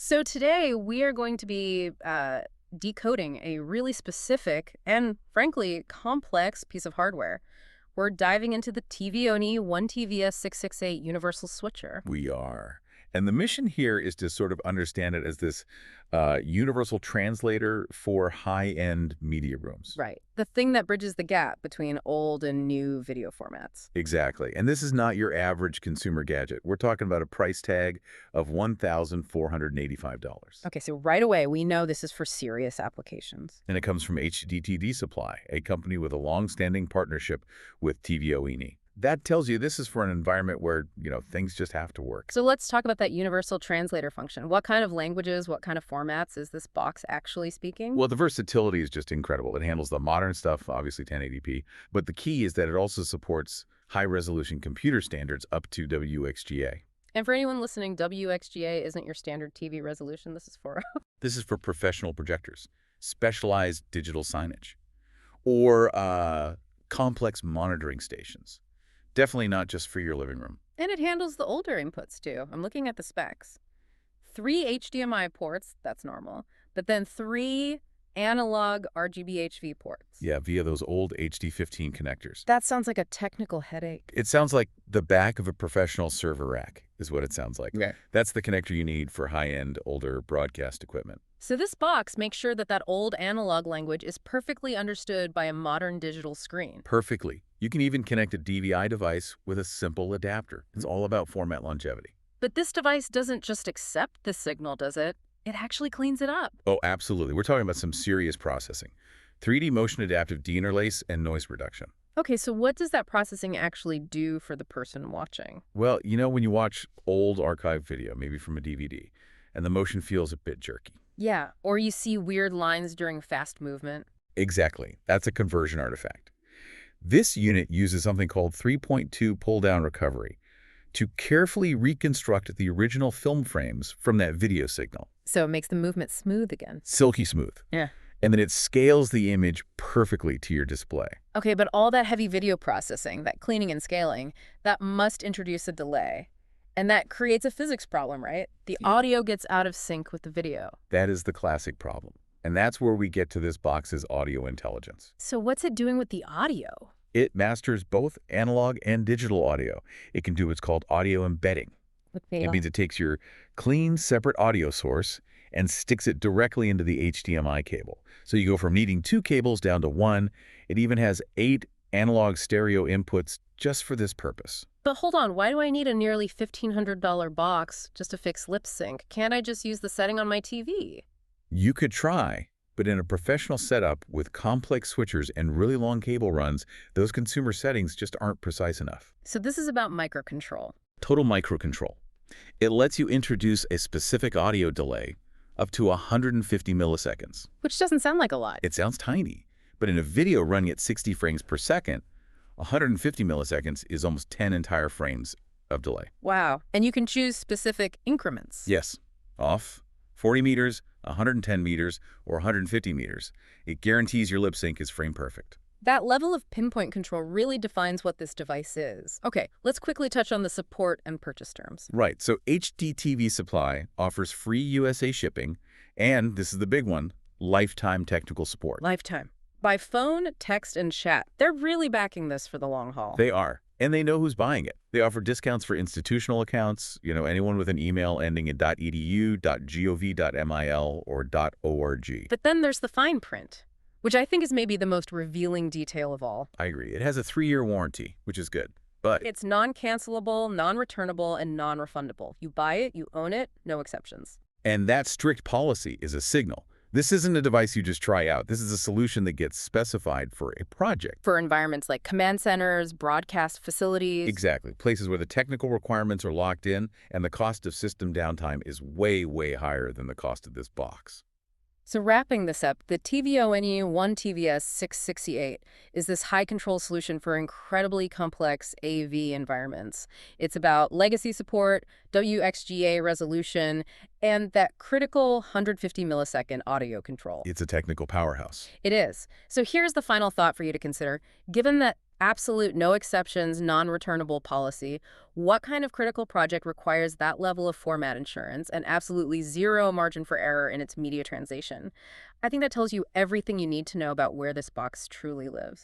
So today we are going to be decoding a really specific and, frankly, complex piece of hardware. We're diving into the tvONE 1T-VS-668 universal switcher. We are. And the mission here is to sort of understand it as this universal translator for high-end media rooms. Right. The thing that bridges the gap between old and new video formats. Exactly. And this is not your average consumer gadget. We're talking about a price tag of $1,485. Okay, so right away we know this is for serious applications. And it comes from HDTV Supply, a company with a long-standing partnership with tvONE. That tells you this is for an environment where, things just have to work. So let's talk about that universal translator function. What kind of languages, what kind of formats is this box actually speaking? Well, the versatility is just incredible. It handles the modern stuff, obviously 1080p, but the key is that it also supports high-resolution computer standards up to WXGA. And for anyone listening, WXGA isn't your standard TV resolution. This is for This is for professional projectors, specialized digital signage, or complex monitoring stations. Definitely not just for your living room. And it handles the older inputs, too. I'm looking at the specs. 3 HDMI ports, that's normal, but then 3 analog RGB-HV ports. Yeah, via those old HD15 connectors. That sounds like a technical headache. It sounds like the back of a professional server rack is what it sounds like. Okay. That's the connector you need for high-end, older broadcast equipment. So this box makes sure that old analog language is perfectly understood by a modern digital screen. Perfectly. You can even connect a DVI device with a simple adapter. It's all about format longevity. But this device doesn't just accept the signal, does it? It actually cleans it up. Oh, absolutely. We're talking about some serious processing. 3D motion adaptive deinterlace and noise reduction. Okay, so what does that processing actually do for the person watching? Well, when you watch old archive video, maybe from a DVD, and the motion feels a bit jerky. Yeah, or you see weird lines during fast movement. Exactly. That's a conversion artifact. This unit uses something called 3.2 pull-down recovery to carefully reconstruct the original film frames from that video signal. So it makes the movement smooth again. Silky smooth. Yeah. And then it scales the image perfectly to your display. Okay, but all that heavy video processing, that cleaning and scaling, that must introduce a delay. And that creates a physics problem, right? The audio gets out of sync with the video. That is the classic problem. And that's where we get to this box's audio intelligence. So what's it doing with the audio? It masters both analog and digital audio. It can do what's called audio embedding. It means it takes your clean, separate audio source and sticks it directly into the HDMI cable. So you go from needing 2 cables down to 1. It even has 8 analog stereo inputs just for this purpose. But hold on, why do I need a nearly $1,500 box just to fix lip sync? Can't I just use the setting on my TV? You could try, but in a professional setup with complex switchers and really long cable runs, those consumer settings just aren't precise enough. So this is about microcontrol. Total microcontrol. It lets you introduce a specific audio delay up to 150 milliseconds. Which doesn't sound like a lot. It sounds tiny, but in a video running at 60 frames per second, 150 milliseconds is almost 10 entire frames of delay. Wow. And you can choose specific increments. Yes. Off, 40 meters, 110 meters, or 150 meters. It guarantees your lip sync is frame perfect. That level of pinpoint control really defines what this device is. Okay, let's quickly touch on the support and purchase terms. Right. So HDTV Supply offers free USA shipping, and this is the big one, lifetime technical support. Lifetime. By phone, text, and chat. They're really backing this for the long haul. They are. And they know who's buying it. They offer discounts for institutional accounts, anyone with an email ending in .edu, .gov.mil, or .org. But then there's the fine print, which I think is maybe the most revealing detail of all. I agree. It has a 3-year warranty, which is good. But it's non-cancelable, non-returnable, and non-refundable. You buy it, you own it, no exceptions. And that strict policy is a signal. This isn't a device you just try out. This is a solution that gets specified for a project. For environments like command centers, broadcast facilities. Exactly. Places where the technical requirements are locked in and the cost of system downtime is way, way higher than the cost of this box. So wrapping this up, the tvONE 1T-VS-668 is this high-control solution for incredibly complex AV environments. It's about legacy support, WXGA resolution, and that critical 150 millisecond audio control. It's a technical powerhouse. It is. So here's the final thought for you to consider. Given that Absolute no exceptions, non-returnable policy. What kind of critical project requires that level of format insurance and absolutely zero margin for error in its media translation? I think that tells you everything you need to know about where this box truly lives.